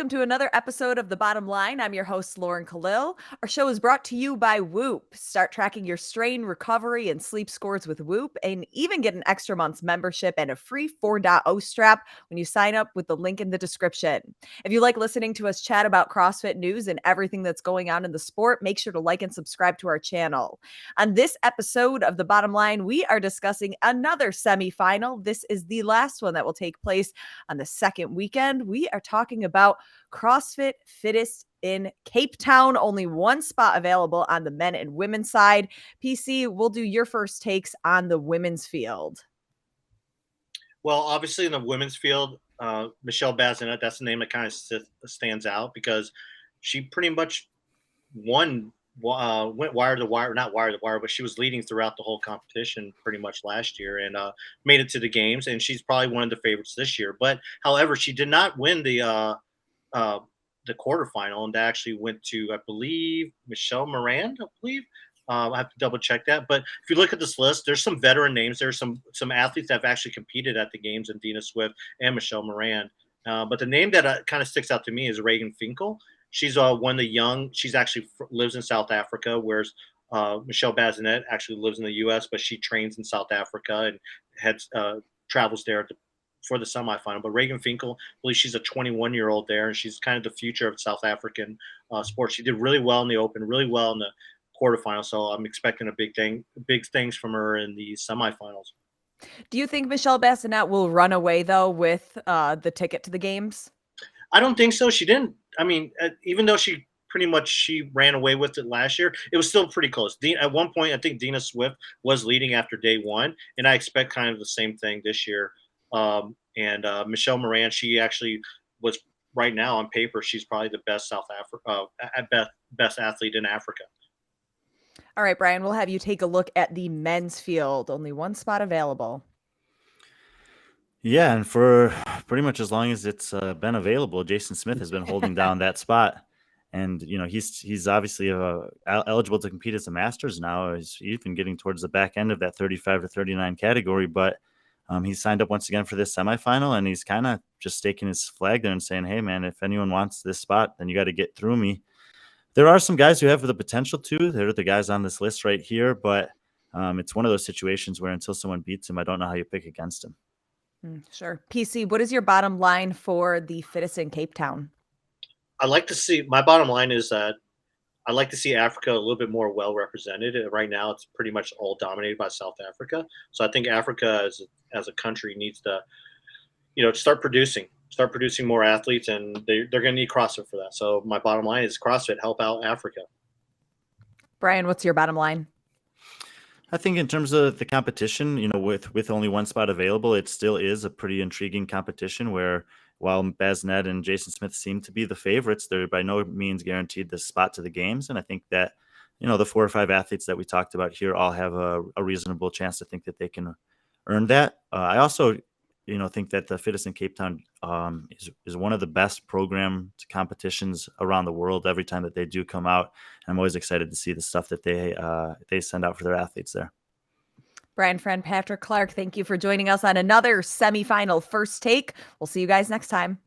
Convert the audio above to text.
welcome to another episode of The Bottom Line. I'm your host, Lauren Kalil. Our show is brought to you by Whoop. Start tracking your strain, recovery, and sleep scores with Whoop, and even get an extra month's membership and a free 4.0 strap when you sign up with the link in the description. If you like listening to us chat about CrossFit news and everything that's going on in the sport, make sure to like and subscribe to our channel. On this episode of The Bottom Line, we are discussing another semifinal. This is the last one that will take place on the second weekend. We are talking about CrossFit Fittest in Cape Town. Only one spot available on the men and women's side. PC, we'll do your first takes on the women's field. Well, obviously in the women's field, Michelle Bazinet, that's the name that kind of stands out because she pretty much went wire to wire, not wire to wire, but she was leading throughout the whole competition pretty much last year and made it to the games. And she's probably one of the favorites this year. But however, she did not win the quarterfinal, and that actually went to, I believe, Michelle Moran, I believe. I have to double check that. But if you look at this list, there's some veteran names. There's some athletes that have actually competed at the games, and Dina Swift and Michelle Moran. But the name that kind of sticks out to me is Reagan Finkel. She's one of the young. She's actually lives in South Africa, whereas Michelle Bazinet actually lives in the U.S., but she trains in South Africa and heads travels there for the semifinal. But Reagan Finkel, I believe she's a 21-year-old there, and she's kind of the future of South African sports. She did really well in the Open, really well in the quarterfinal. So I'm expecting big things from her in the semifinals. Do you think Michelle Bazinet will run away, though, with the ticket to the games? I don't think so. She didn't. I mean, even though she ran away with it last year, it was still pretty close. At one point, I think Dina Swift was leading after day one, and I expect kind of the same thing this year. And Michelle Moran, she actually was right now on paper. She's probably the best best athlete in Africa. All right, Brian, we'll have you take a look at the men's field. Only one spot available. Yeah, and for pretty much as long as it's been available, Jason Smith has been holding down that spot. And, he's obviously eligible to compete as a Masters now. He's even getting towards the back end of that 35 to 39 category. But he signed up once again for this semifinal, and he's kind of just staking his flag there and saying, hey, man, if anyone wants this spot, then you got to get through me. There are some guys who have the potential to. They're the guys on this list right here. But it's one of those situations where until someone beats him, I don't know how you pick against him. Sure. PC, what is your bottom line for the Fittest in Cape Town? My bottom line is that I like to see Africa a little bit more well represented. Right now, it's pretty much all dominated by South Africa. So I think Africa as a country needs to, start producing more athletes, and they're going to need CrossFit for that. So my bottom line is CrossFit help out Africa. Brian, what's your bottom line? I think in terms of the competition, with only one spot available, it still is a pretty intriguing competition where while Bazinet and Jason Smith seem to be the favorites, they're by no means guaranteed the spot to the games. And I think that, the 4 or 5 athletes that we talked about here all have a reasonable chance to think that they can earn that. I also, think that the Fittest in Cape Town is one of the best programmed competitions around the world every time that they do come out. I'm always excited to see the stuff that they send out for their athletes there. Brian, friend Patrick Clark, thank you for joining us on another semifinal First Take. We'll see you guys next time.